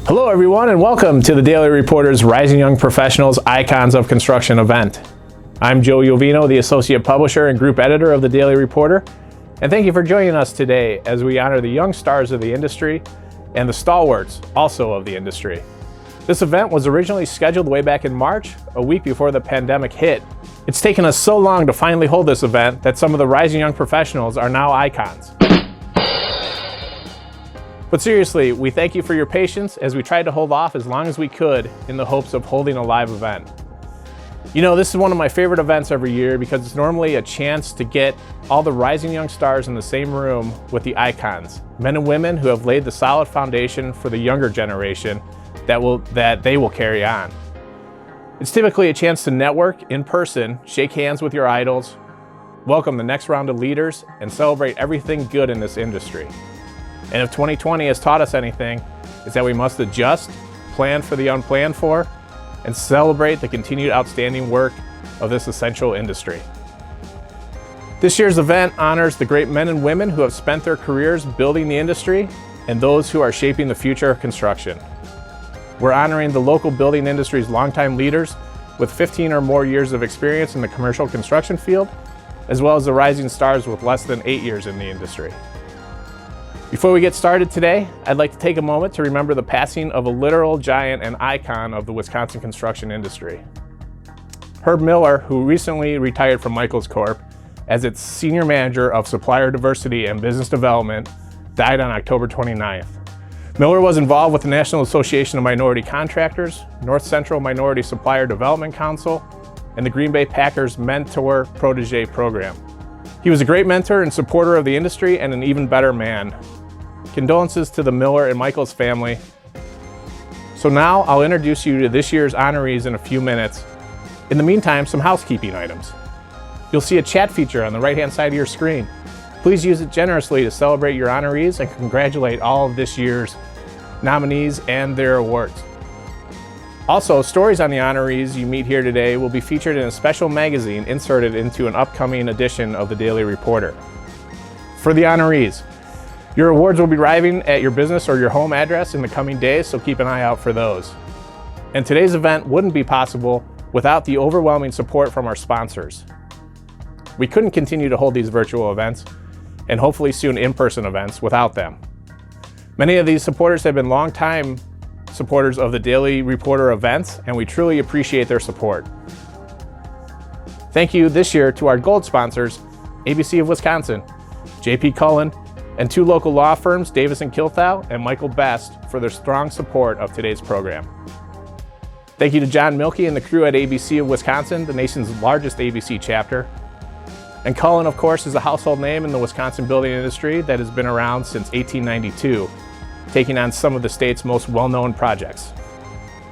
Hello everyone and welcome to the Daily Reporter's Rising Young Professionals Icons of Construction event. I'm Joe Iovino, the Associate Publisher and Group Editor of the Daily Reporter, and thank you for joining us today as we honor the young stars of the industry and the stalwarts also of the industry. This event was originally scheduled way back in March, a week before the pandemic hit. It's taken us so long to finally hold this event that some of the rising young professionals are now icons. But seriously, we thank you for your patience as we tried to hold off as long as we could in the hopes of holding a live event. You know, this is one of my favorite events every year because it's normally a chance to get all the rising young stars in the same room with the icons, men and women who have laid the solid foundation for the younger generation that they will carry on. It's typically a chance to network in person, shake hands with your idols, welcome the next round of leaders, and celebrate everything good in this industry. And if 2020 has taught us anything, it's that we must adjust, plan for the unplanned for, and celebrate the continued outstanding work of this essential industry. This year's event honors the great men and women who have spent their careers building the industry and those who are shaping the future of construction. We're honoring the local building industry's longtime leaders with 15 or more years of experience in the commercial construction field, as well as the rising stars with less than 8 years in the industry. Before we get started today, I'd like to take a moment to remember the passing of a literal giant and icon of the Wisconsin construction industry. Herb Miller, who recently retired from Michaels Corp as its Senior Manager of Supplier Diversity and Business Development, died on October 29th. Miller was involved with the National Association of Minority Contractors, North Central Minority Supplier Development Council, and the Green Bay Packers Mentor Protege Program. He was a great mentor and supporter of the industry and an even better man. Condolences to the Miller and Michaels family. So now I'll introduce you to this year's honorees in a few minutes. In the meantime, some housekeeping items. You'll see a chat feature on the right-hand side of your screen. Please use it generously to celebrate your honorees and congratulate all of this year's nominees and their awards. Also, stories on the honorees you meet here today will be featured in a special magazine inserted into an upcoming edition of the Daily Reporter. For the honorees, your awards will be arriving at your business or your home address in the coming days, so keep an eye out for those. And today's event wouldn't be possible without the overwhelming support from our sponsors. We couldn't continue to hold these virtual events, and hopefully soon in-person events, without them. Many of these supporters have been longtime supporters of the Daily Reporter events, and we truly appreciate their support. Thank you this year to our gold sponsors, ABC of Wisconsin, J.P. Cullen, and two local law firms, Davis & Kilthau and Michael Best, for their strong support of today's program. Thank you to John Milkey and the crew at ABC of Wisconsin, the nation's largest ABC chapter. And Cullen, of course, is a household name in the Wisconsin building industry that has been around since 1892, taking on some of the state's most well-known projects.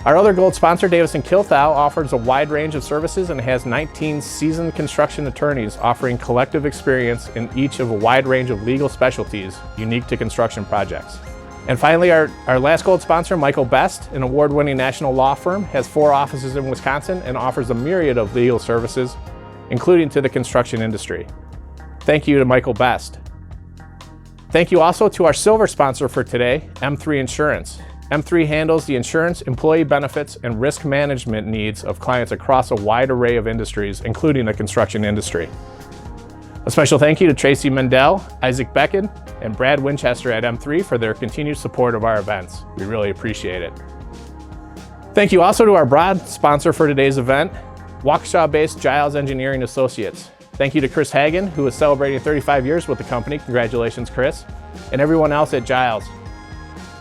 Our other gold sponsor, Davis & Kilthau, offers a wide range of services and has 19 seasoned construction attorneys offering collective experience in each of a wide range of legal specialties unique to construction projects. And finally, our last gold sponsor, Michael Best, an award-winning national law firm, has 4 offices in Wisconsin and offers a myriad of legal services, including to the construction industry. Thank you to Michael Best. Thank you also to our silver sponsor for today, M3 Insurance. M3 handles the insurance, employee benefits, and risk management needs of clients across a wide array of industries, including the construction industry. A special thank you to Tracy Mendel, Isaac Becken, and Brad Winchester at M3 for their continued support of our events. We really appreciate it. Thank you also to our broad sponsor for today's event, Waukesha-based Giles Engineering Associates. Thank you to Chris Hagan, who is celebrating 35 years with the company. Congratulations, Chris, and everyone else at Giles.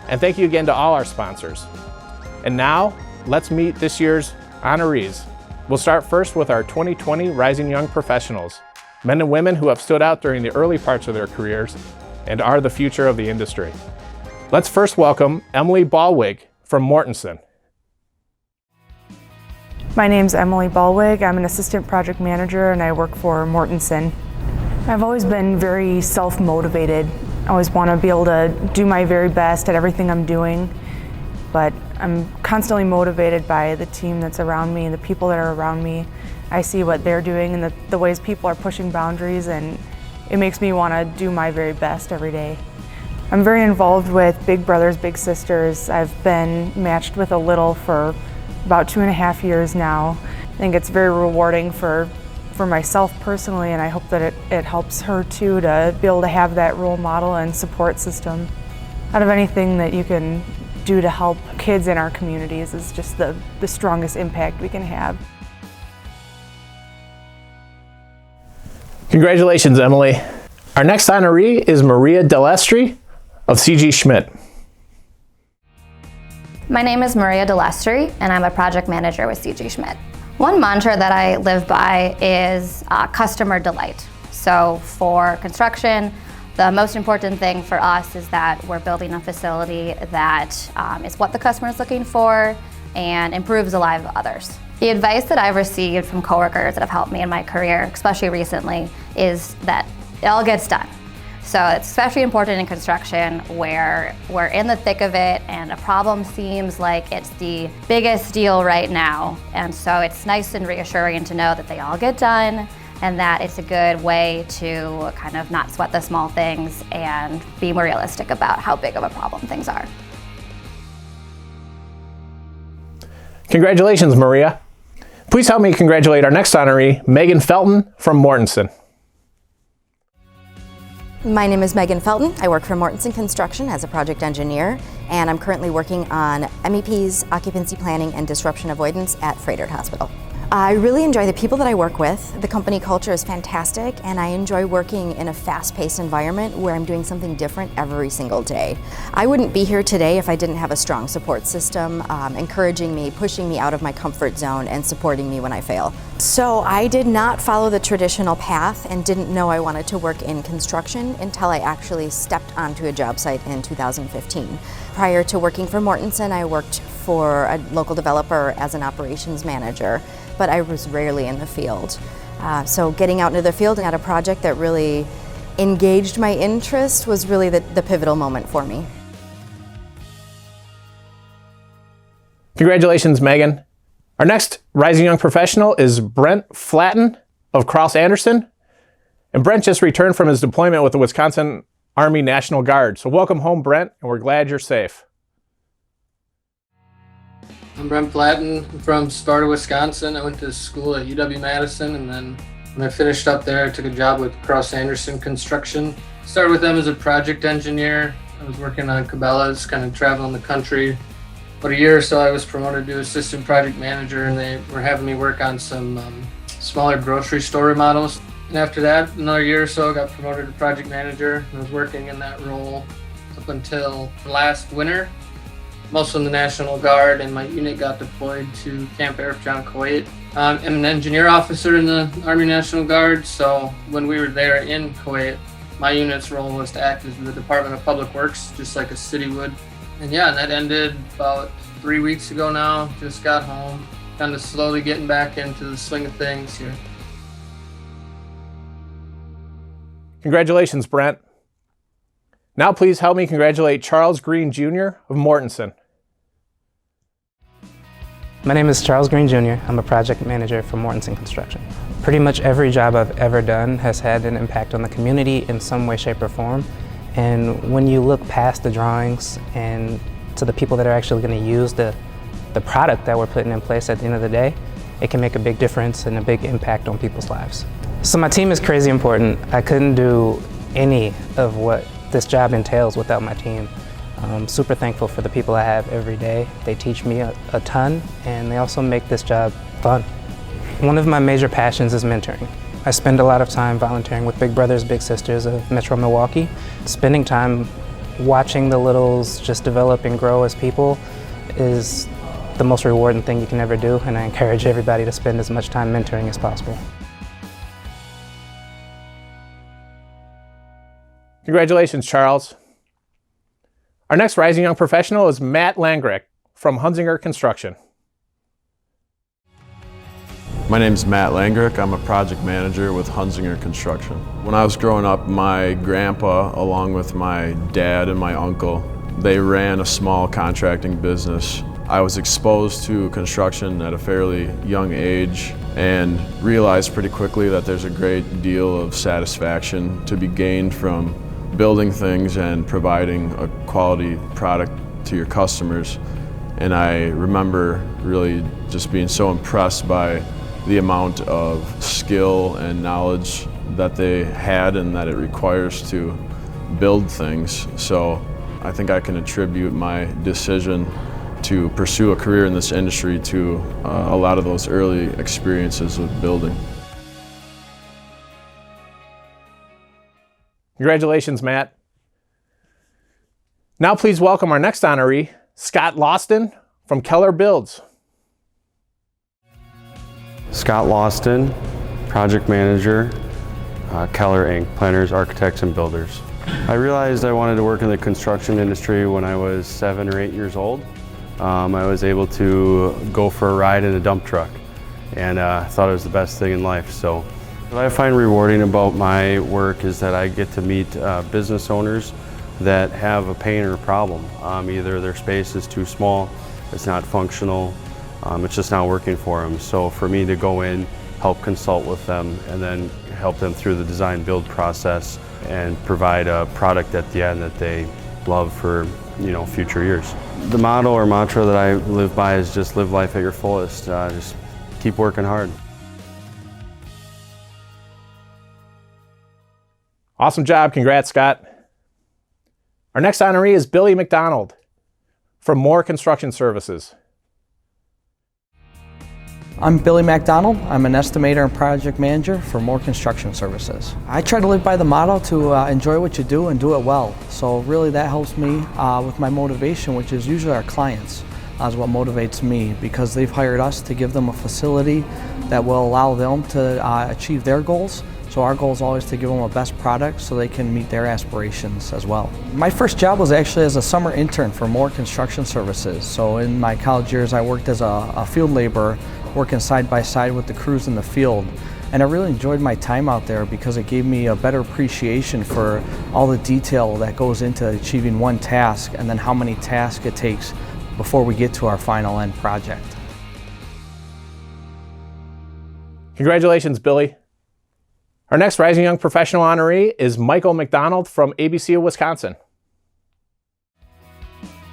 And thank you again to all our sponsors. And now, let's meet this year's honorees. We'll start first with our 2020 Rising Young Professionals, men and women who have stood out during the early parts of their careers and are the future of the industry. Let's first welcome Emily Ballwig from Mortensen. My name's Emily Ballwig. I'm an assistant project manager and I work for Mortensen. I've always been very self-motivated. I always want to be able to do my very best at everything I'm doing, but I'm constantly motivated by the team that's around me and the people that are around me. I see what they're doing and the ways people are pushing boundaries, and it makes me want to do my very best every day. I'm very involved with Big Brothers Big Sisters. I've been matched with a little for about 2.5 years now. I think it's very rewarding for myself personally, and I hope that it helps her too, to be able to have that role model and support system. Out of anything that you can do to help kids in our communities is just the strongest impact we can have. Congratulations, Emily. Our next honoree is Maria Delestri of C.G. Schmidt. My name is Maria Delestri, and I'm a project manager with C.G. Schmidt. One mantra that I live by is customer delight. So for construction, the most important thing for us is that we're building a facility that is what the customer is looking for and improves the lives of others. The advice that I've received from coworkers that have helped me in my career, especially recently, is that it all gets done. So it's especially important in construction where we're in the thick of it and a problem seems like it's the biggest deal right now. And so it's nice and reassuring to know that they all get done and that it's a good way to kind of not sweat the small things and be more realistic about how big of a problem things are. Congratulations, Maria. Please help me congratulate our next honoree, Megan Felton from Mortensen. My name is Megan Felton. I work for Mortensen Construction as a project engineer, and I'm currently working on MEPs, occupancy planning, and disruption avoidance at Frederick Hospital. I really enjoy the people that I work with. The company culture is fantastic, and I enjoy working in a fast-paced environment where I'm doing something different every single day. I wouldn't be here today if I didn't have a strong support system, encouraging me, pushing me out of my comfort zone, and supporting me when I fail. So I did not follow the traditional path and didn't know I wanted to work in construction until I actually stepped onto a job site in 2015. Prior to working for Mortensen, I worked for a local developer as an operations manager, but I was rarely in the field. So getting out into the field and had a project that really engaged my interest was really the pivotal moment for me. Congratulations, Megan. Our next rising young professional is Brent Flatten of Cross Anderson. And Brent just returned from his deployment with the Wisconsin Army National Guard. So welcome home, Brent, and we're glad you're safe. I'm Brent Flatten. I'm from Sparta, Wisconsin. I went to school at UW-Madison, and then when I finished up there, I took a job with Cross Anderson Construction. Started with them as a project engineer. I was working on Cabela's, kind of traveling the country. About a year or so, I was promoted to assistant project manager, and they were having me work on some smaller grocery store remodels. And after that, another year or so, I got promoted to project manager, and I was working in that role up until last winter. I'm also in the National Guard, and my unit got deployed to Camp Arifjan, Kuwait. I'm an engineer officer in the Army National Guard, so when we were there in Kuwait, my unit's role was to act as the Department of Public Works, just like a city would. And yeah, and that ended about 3 weeks ago now. Just got home, kind of slowly getting back into the swing of things here. Congratulations, Brent. Now please help me congratulate Charles Green Jr. of Mortensen. My name is Charles Green Jr. I'm a project manager for Mortensen Construction. Pretty much every job I've ever done has had an impact on the community in some way, shape, or form. And when you look past the drawings and to the people that are actually going to use the product that we're putting in place at the end of the day, it can make a big difference and a big impact on people's lives. So my team is crazy important. I couldn't do any of what this job entails without my team. I'm super thankful for the people I have every day. They teach me a ton, and they also make this job fun. One of my major passions is mentoring. I spend a lot of time volunteering with Big Brothers Big Sisters of Metro Milwaukee. Spending time watching the littles just develop and grow as people is the most rewarding thing you can ever do, and I encourage everybody to spend as much time mentoring as possible. Congratulations, Charles. Our next rising young professional is Matt Langrick from Hunzinger Construction. My name is Matt Langrick. I'm a project manager with Hunzinger Construction. When I was growing up, my grandpa, along with my dad and my uncle, they ran a small contracting business. I was exposed to construction at a fairly young age and realized pretty quickly that there's a great deal of satisfaction to be gained from building things and providing a quality product to your customers. And I remember really just being so impressed by the amount of skill and knowledge that they had and that it requires to build things. So I think I can attribute my decision to pursue a career in this industry to a lot of those early experiences with building. Congratulations, Matt. Now please welcome our next honoree, Scott Loston from Keller Builds. Scott Loston, Project Manager, Keller Inc., Planners, Architects, and Builders. I realized I wanted to work in the construction industry when I was 7 or 8 years old. I was able to go for a ride in a dump truck and thought it was the best thing in life. So what I find rewarding about my work is that I get to meet business owners that have a pain or a problem. Either their space is too small, it's not functional, it's just not working for them. So for me to go in, help consult with them, and then help them through the design build process and provide a product at the end that they love for future years. The motto or mantra that I live by is just live life at your fullest. Just keep working hard. Awesome job. Congrats, Scott. Our next honoree is Billy McDonald from Moore Construction Services. I'm Billy McDonald. I'm an estimator and project manager for Moore Construction Services. I try to live by the motto to enjoy what you do and do it well. So really that helps me with my motivation, which is usually our clients, is what motivates me, because they've hired us to give them a facility that will allow them to achieve their goals. So our goal is always to give them a best product so they can meet their aspirations as well. My first job was actually as a summer intern for Moore Construction Services. So in my college years I worked as a field laborer, working side by side with the crews in the field. And I really enjoyed my time out there because it gave me a better appreciation for all the detail that goes into achieving one task and then how many tasks it takes before we get to our final end project. Congratulations, Billy. Our next Rising Young Professional honoree is Michael McDonald from ABC of Wisconsin.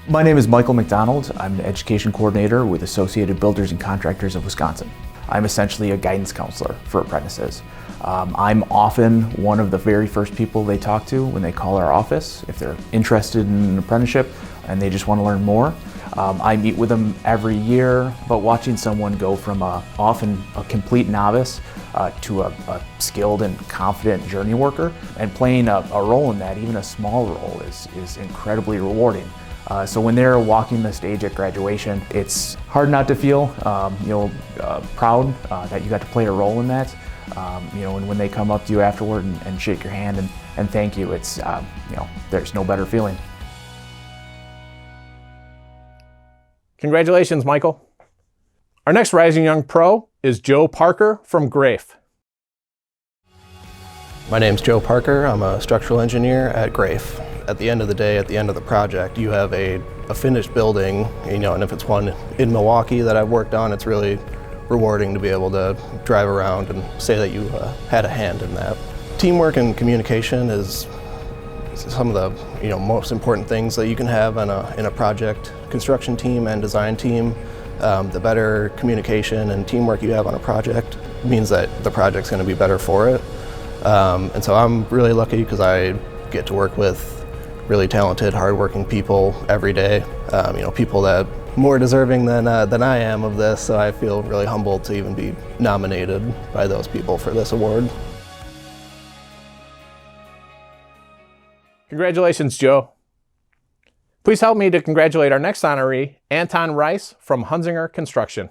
My name is Michael McDonald. I'm the Education Coordinator with Associated Builders and Contractors of Wisconsin. I'm essentially a guidance counselor for apprentices. I'm often one of the very first people they talk to when they call our office if they're interested in an apprenticeship and they just want to learn more. I meet with them every year, but watching someone go from often a complete novice to a skilled and confident journey worker and playing a role in that, even a small role, is incredibly rewarding. So when they're walking the stage at graduation, it's hard not to feel proud that you got to play a role in that. And when they come up to you afterward and shake your hand and thank you, it's there's no better feeling. Congratulations, Michael. Our next Rising Young Pro is Joe Parker from Grafe. My name's Joe Parker. I'm a structural engineer at Grafe. At the end of the day, at the end of the project, you have a finished building, and if it's one in Milwaukee that I've worked on, it's really rewarding to be able to drive around and say that you had a hand in that. Teamwork and communication is some of the most important things that you can have in a project, construction team and design team. The better communication and teamwork you have on a project means that the project's going to be better for it. And so I'm really lucky because I get to work with really talented, hardworking people every day. People that more deserving than I am of this. So I feel really humbled to even be nominated by those people for this award. Congratulations, Joe. Please help me to congratulate our next honoree, Anton Rice from Hunzinger Construction.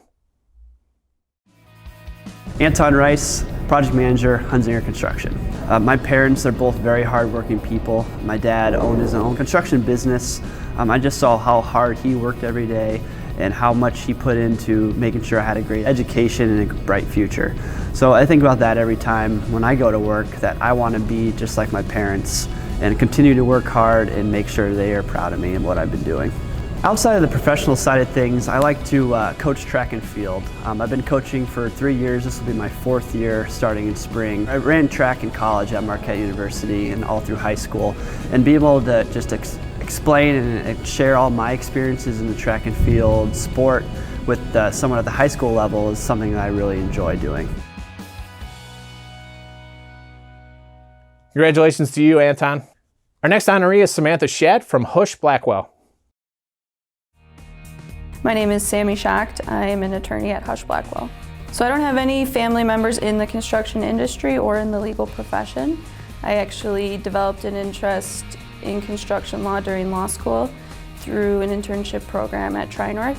Anton Rice, Project Manager, Hunzinger Construction. My parents are both very hardworking people. My dad owned his own construction business. I just saw how hard he worked every day and how much he put into making sure I had a great education and a bright future. So I think about that every time when I go to work, that I want to be just like my parents and continue to work hard and make sure they are proud of me and what I've been doing. Outside of the professional side of things, I like to coach track and field. I've been coaching for 3 years. This will be my 4th year starting in spring. I ran track in college at Marquette University and all through high school. And being able to just explain and share all my experiences in the track and field sport with someone at the high school level is something that I really enjoy doing. Congratulations to you, Anton. Our next honoree is Samantha Shad from Hush Blackwell. My name is Sammy Schacht. I am an attorney at Hush Blackwell. So I don't have any family members in the construction industry or in the legal profession. I actually developed an interest in construction law during law school through an internship program at Tri-North.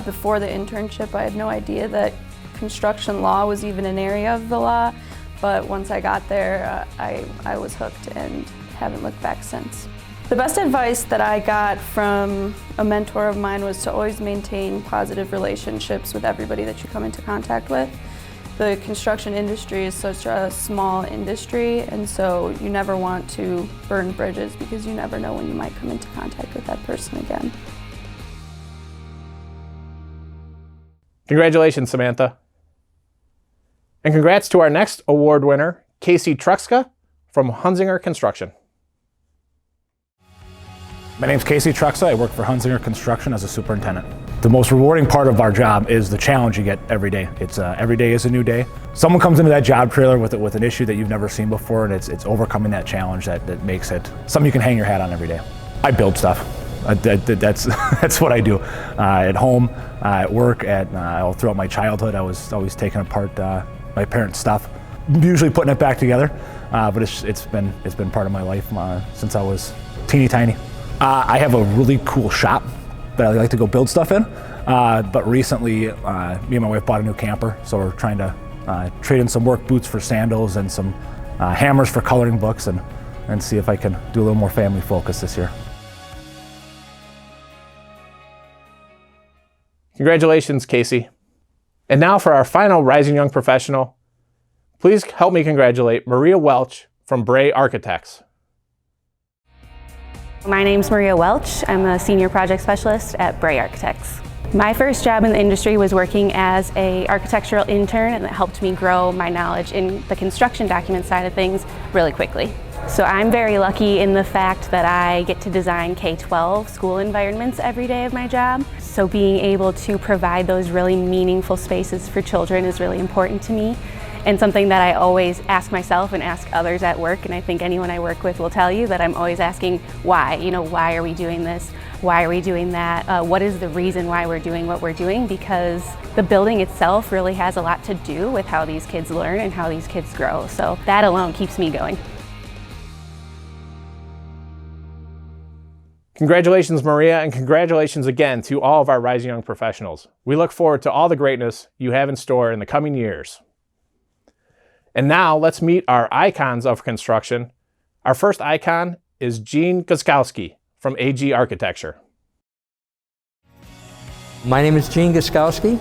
Before the internship, I had no idea that construction law was even an area of the law, but once I got there, I was hooked and haven't looked back since. The best advice that I got from a mentor of mine was to always maintain positive relationships with everybody that you come into contact with. The construction industry is such a small industry, and so you never want to burn bridges because you never know when you might come into contact with that person again. Congratulations, Samantha. And congrats to our next award winner, Casey Truska from Hunzinger Construction. My name's Casey Truxa. I work for Hunzinger Construction as a superintendent. The most rewarding part of our job is the challenge you get every day. It's every day is a new day. Someone comes into that job trailer with an issue that you've never seen before, and it's overcoming that challenge that makes it something you can hang your hat on every day. I build stuff. That's what I do. At home, at work, all throughout my childhood, I was always taking apart my parents' stuff, usually putting it back together. But it's been part of my life since I was teeny tiny. I have a really cool shop that I like to go build stuff in, but recently me and my wife bought a new camper, so we're trying to trade in some work boots for sandals and some hammers for coloring books and see if I can do a little more family focus this year. Congratulations, Casey. And now for our final Rising Young Professional, please help me congratulate Maria Welch from Bray Architects. My name's Maria Welch. I'm a senior project specialist at Bray Architects. My first job in the industry was working as an architectural intern, and it helped me grow my knowledge in the construction document side of things really quickly. So I'm very lucky in the fact that I get to design K-12 school environments every day of my job. So being able to provide those really meaningful spaces for children is really important to me, and something that I always ask myself and ask others at work, and I think anyone I work with will tell you that I'm always asking why. Why are we doing this? Why are we doing that? What is the reason why we're doing what we're doing? Because the building itself really has a lot to do with how these kids learn and how these kids grow. So that alone keeps me going. Congratulations, Maria, and congratulations again to all of our Rising Young Professionals. We look forward to all the greatness you have in store in the coming years. And now let's meet our icons of construction. Our first icon is Gene Goskowski from AG Architecture. My name is Gene Goskowski.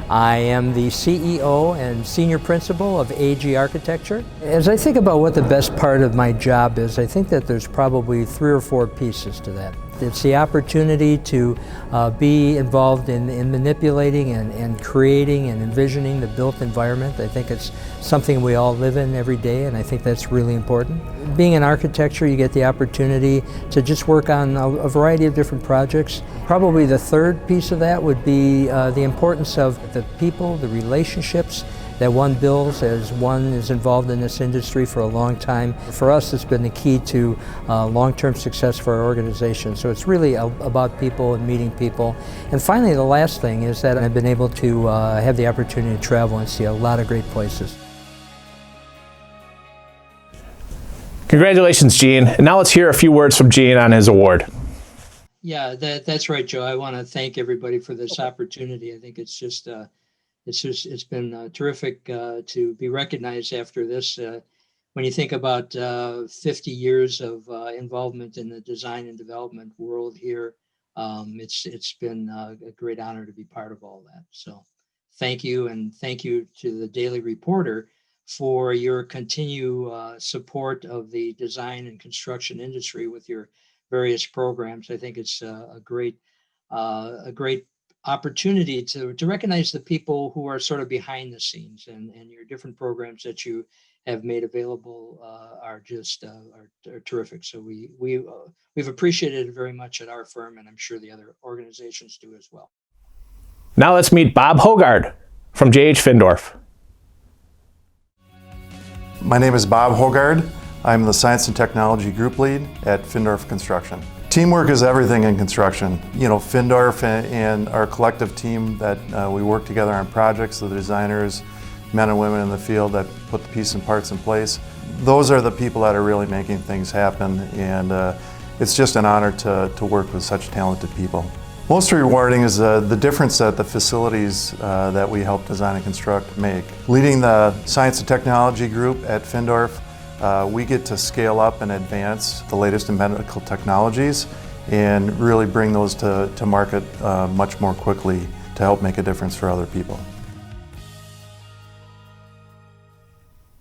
I am the CEO and Senior Principal of AG Architecture. As I think about what the best part of my job is, I think that there's probably 3 or 4 pieces to that. It's the opportunity to be involved in manipulating and creating and envisioning the built environment. I think it's something we all live in every day, and I think that's really important. Being in architecture, you get the opportunity to just work on a variety of different projects. Probably the third piece of that would be the importance of the people, the relationships that one builds as one is involved in this industry for a long time. For us, it's been the key to long-term success for our organization. So it's really about people and meeting people. And finally, the last thing is that I've been able to have the opportunity to travel and see a lot of great places. Congratulations, Gene. And now let's hear a few words from Gene on his award. Yeah, that's right, Joe. I want to thank everybody for this opportunity. I think it's been terrific to be recognized after this. When you think about 50 years of involvement in the design and development world here, it's been a great honor to be part of all that. So thank you, and thank you to the Daily Reporter for your continued support of the design and construction industry with your various programs. I think it's a great a great opportunity to recognize the people who are sort of behind the scenes, and your different programs that you have made available are just are terrific. So we've appreciated it very much at our firm, and I'm sure the other organizations do as well. Now let's meet Bob Hogard from J.H. Findorf. My name is Bob Hogard. I'm the Science and Technology Group Lead at Findorf Construction. Teamwork is everything in construction. You know, Findorf and our collective team that we work together on projects, the designers, men and women in the field that put the pieces and parts in place, those are the people that are really making things happen, and it's just an honor to work with such talented people. Most rewarding is the difference that the facilities that we help design and construct make. Leading the Science and Technology Group at Findorf, we get to scale up and advance the latest in medical technologies and really bring those to market much more quickly to help make a difference for other people.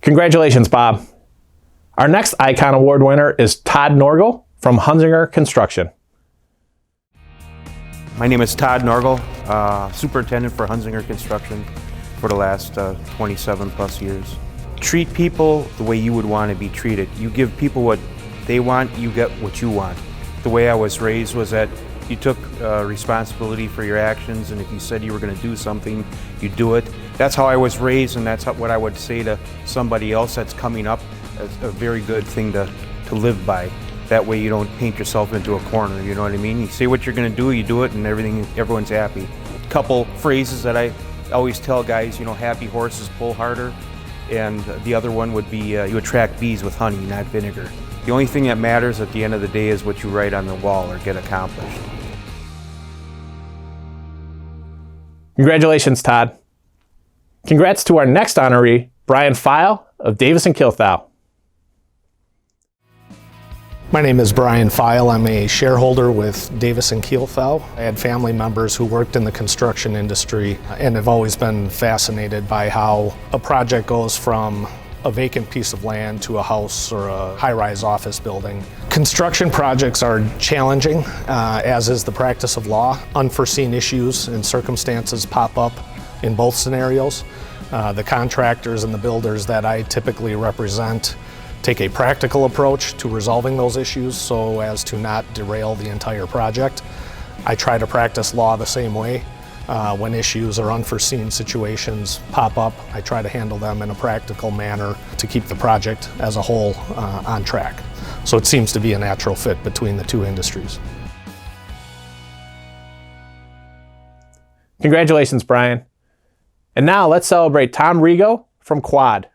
Congratulations, Bob. Our next Icon Award winner is Todd Norgle from Hunzinger Construction. My name is Todd Norgle, superintendent for Hunzinger Construction for the last 27 plus years. Treat people the way you would want to be treated. You give people what they want, you get what you want. The way I was raised was that you took responsibility for your actions, and if you said you were going to do something, you do it. That's how I was raised, and that's what I would say to somebody else that's coming up. It's a very good thing to live by. That way you don't paint yourself into a corner, you know what I mean? You say what you're going to do, you do it, and everyone's happy. A couple phrases that I always tell guys, you know, happy horses pull harder, and the other one would be you attract bees with honey, not vinegar. The only thing that matters at the end of the day is what you write on the wall or get accomplished. Congratulations, Todd. Congrats to our next honoree, Brian Feil of Davis & Kilthau. My name is Brian Feil. I'm a shareholder with Davis & Kilthau. I had family members who worked in the construction industry and have always been fascinated by how a project goes from a vacant piece of land to a house or a high-rise office building. Construction projects are challenging, as is the practice of law. Unforeseen issues and circumstances pop up in both scenarios. The contractors and the builders that I typically represent take a practical approach to resolving those issues so as to not derail the entire project. I try to practice law the same way. When issues or unforeseen situations pop up, I try to handle them in a practical manner to keep the project as a whole on track. So it seems to be a natural fit between the two industries. Congratulations, Brian. And now let's celebrate Tomrigo from Quad.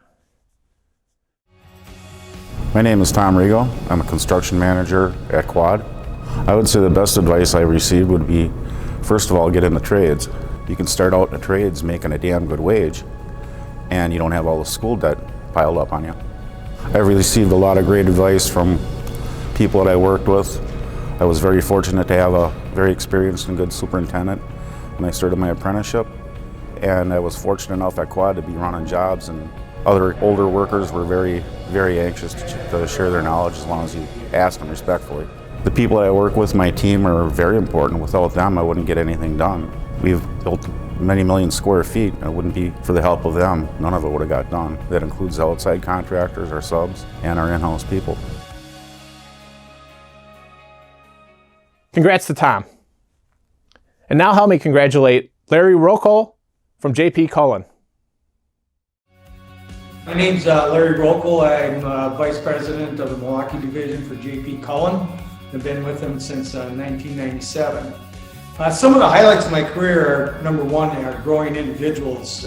My name is Tomrigo. I'm a construction manager at Quad. I would say the best advice I received would be, first of all, get in the trades. You can start out in the trades making a damn good wage, and you don't have all the school debt piled up on you. I've received a lot of great advice from people that I worked with. I was very fortunate to have a very experienced and good superintendent when I started my apprenticeship, and I was fortunate enough at Quad to be running jobs, and other older workers were very, very anxious to share their knowledge as long as you asked them respectfully. The people that I work with, my team, are very important. Without them, I wouldn't get anything done. We've built many million square feet, and it wouldn't be for the help of them, none of it would have got done. That includes outside contractors, our subs, and our in-house people. Congrats to Tom. And now help me congratulate Larry Rocco from JP Cullen. My name's Larry Rocco. I'm Vice President of the Milwaukee Division for JP Cullen. I've been with them since 1997. Some of the highlights of my career are, number one, are growing individuals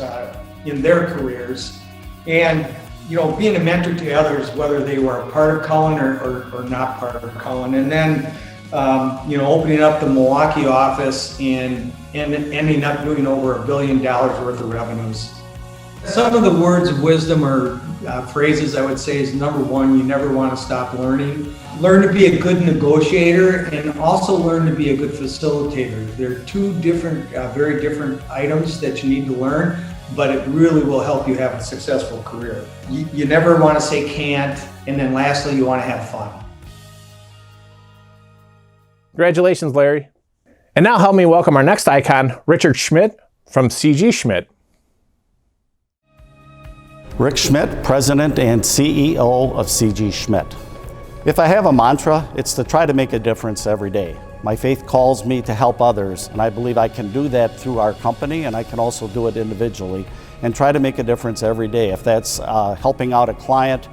in their careers, and being a mentor to others, whether they were a part of Cullen or not part of Cullen, and then opening up the Milwaukee office and ending up doing over $1 billion worth of revenues. Some of the words of wisdom or phrases I would say is, number one, you never want to stop learning. Learn to be a good negotiator and also learn to be a good facilitator. They're two different, very different items that you need to learn, but it really will help you have a successful career. You never want to say can't, and then lastly, you want to have fun. Congratulations, Larry. And now help me welcome our next icon, Richard Schmidt from CG Schmidt. Rick Schmidt, President and CEO of CG Schmidt. If I have a mantra, it's to try to make a difference every day. My faith calls me to help others, and I believe I can do that through our company, and I can also do it individually and try to make a difference every day. If that's helping out a client,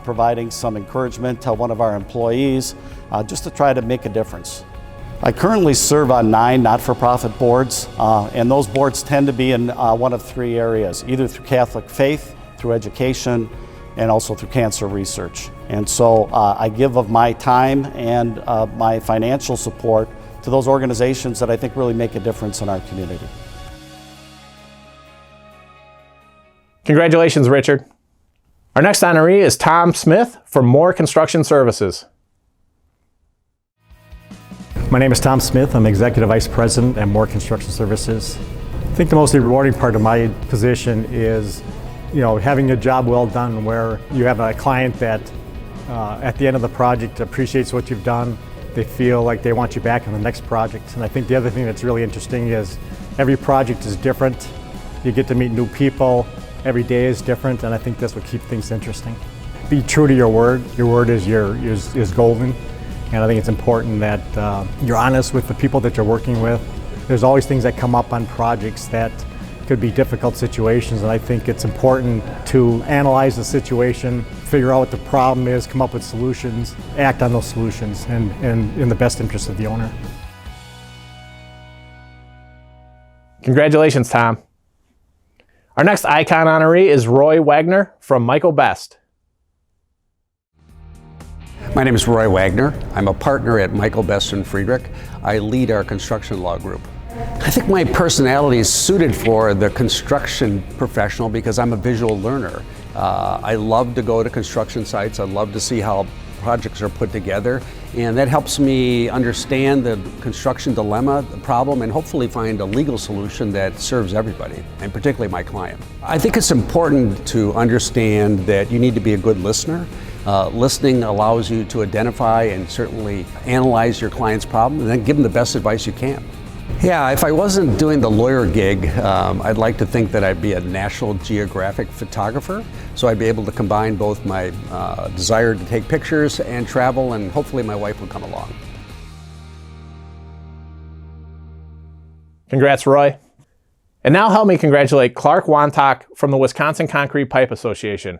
providing some encouragement to one of our employees, just to try to make a difference. I currently serve on 9 not-for-profit boards, and those boards tend to be in one of 3 areas, either through Catholic faith, through education, and also through cancer research. And so I give of my time and my financial support to those organizations that I think really make a difference in our community. Congratulations, Richard. Our next honoree is Tom Smith from Moore Construction Services. My name is Tom Smith. I'm Executive Vice President at Moore Construction Services. I think the most rewarding part of my position is having a job well done where you have a client that at the end of the project appreciates what you've done. They feel like they want you back on the next project. And I think the other thing that's really interesting is every project is different. You get to meet new people. Every day is different, and I think that's what keeps things interesting. Be true to your word. Your word is golden. And I think it's important that you're honest with the people that you're working with. There's always things that come up on projects that could be difficult situations, and I think it's important to analyze the situation, figure out what the problem is, come up with solutions, act on those solutions, and in the best interest of the owner. Congratulations, Tom. Our next icon honoree is Roy Wagner from Michael Best. My name is Roy Wagner. I'm a partner at Michael Best & Friedrich. I lead our construction law group. I think my personality is suited for the construction professional because I'm a visual learner. I love to go to construction sites. I love to see how projects are put together, and that helps me understand the construction dilemma, the problem, and hopefully find a legal solution that serves everybody, and particularly my client. I think it's important to understand that you need to be a good listener. Listening allows you to identify and certainly analyze your client's problem and then give them the best advice you can. Yeah, if I wasn't doing the lawyer gig, I'd like to think that I'd be a National Geographic photographer. So I'd be able to combine both my desire to take pictures and travel, and hopefully my wife would come along. Congrats, Roy. And now help me congratulate Clark Wontok from the Wisconsin Concrete Pipe Association.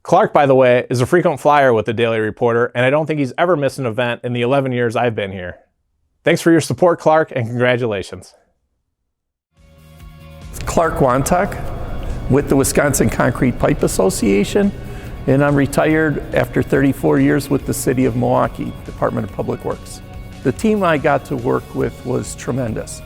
Clark, by the way, is a frequent flyer with the Daily Reporter, and I don't think he's ever missed an event in the 11 years I've been here. Thanks for your support, Clark, and congratulations. Clark Wontok with the Wisconsin Concrete Pipe Association, and I'm retired after 34 years with the City of Milwaukee, Department of Public Works. The team I got to work with was tremendous.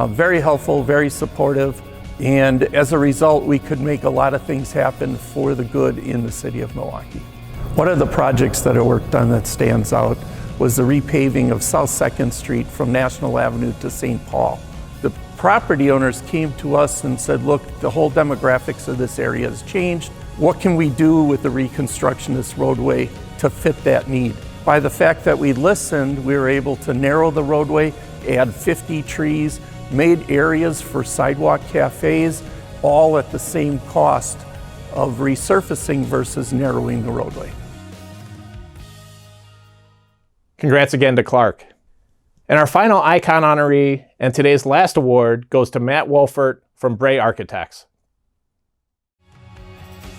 Very helpful, very supportive, and as a result, we could make a lot of things happen for the good in the City of Milwaukee. One of the projects that I worked on that stands out was the repaving of South 2nd Street from National Avenue to St. Paul. The property owners came to us and said, look, the whole demographics of this area has changed. What can we do with the reconstruction of this roadway to fit that need? By the fact that we listened, we were able to narrow the roadway, add 50 trees, made areas for sidewalk cafes, all at the same cost of resurfacing versus narrowing the roadway. Congrats again to Clark. And our final icon honoree and today's last award goes to Matt Wolfert from Bray Architects.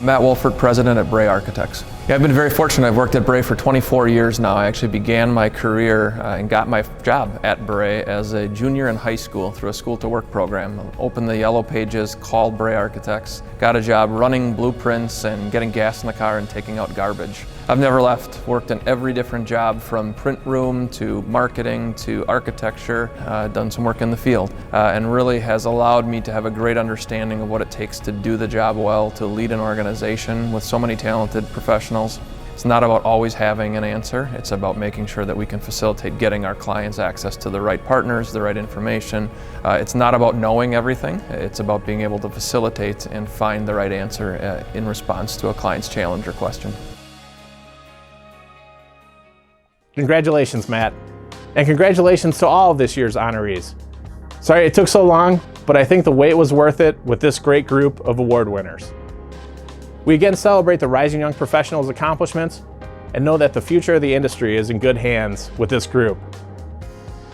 Matt Wolfert, President at Bray Architects. Yeah, I've been very fortunate. I've worked at Bray for 24 years now. I actually began my career and got my job at Bray as a junior in high school through a school to work program. Opened the yellow pages, called Bray Architects, got a job running blueprints and getting gas in the car and taking out garbage. I've never left, worked in every different job from print room to marketing to architecture, done some work in the field, and really has allowed me to have a great understanding of what it takes to do the job well, to lead an organization with so many talented professionals. It's not about always having an answer, it's about making sure that we can facilitate getting our clients access to the right partners, the right information. It's not about knowing everything, it's about being able to facilitate and find the right answer in response to a client's challenge or question. Congratulations, Matt. And congratulations to all of this year's honorees. Sorry it took so long, but I think the wait was worth it with this great group of award winners. We again celebrate the rising young professionals' accomplishments and know that the future of the industry is in good hands with this group.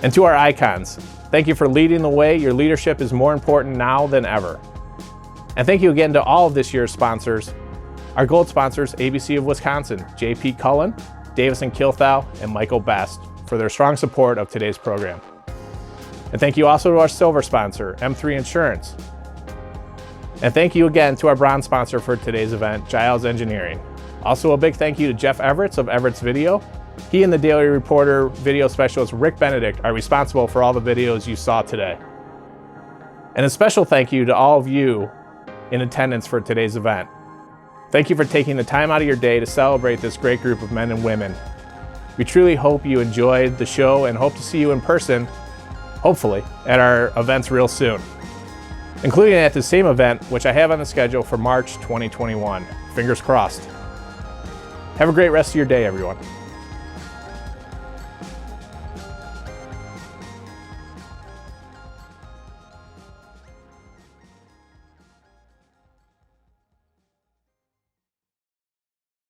And to our icons, thank you for leading the way. Your leadership is more important now than ever. And thank you again to all of this year's sponsors. Our gold sponsors, ABC of Wisconsin, J.P. Cullen, Davison Kilthau, and Michael Best, for their strong support of today's program. And thank you also to our silver sponsor, M3 Insurance. And thank you again to our bronze sponsor for today's event, Giles Engineering. Also a big thank you to Jeff Everett of Everett's Video. He and the Daily Reporter video specialist Rick Benedict are responsible for all the videos you saw today. And a special thank you to all of you in attendance for today's event. Thank you for taking the time out of your day to celebrate this great group of men and women. We truly hope you enjoyed the show and hope to see you in person, hopefully, at our events real soon, including at the same event, which I have on the schedule for March 2021. Fingers crossed. Have a great rest of your day, everyone.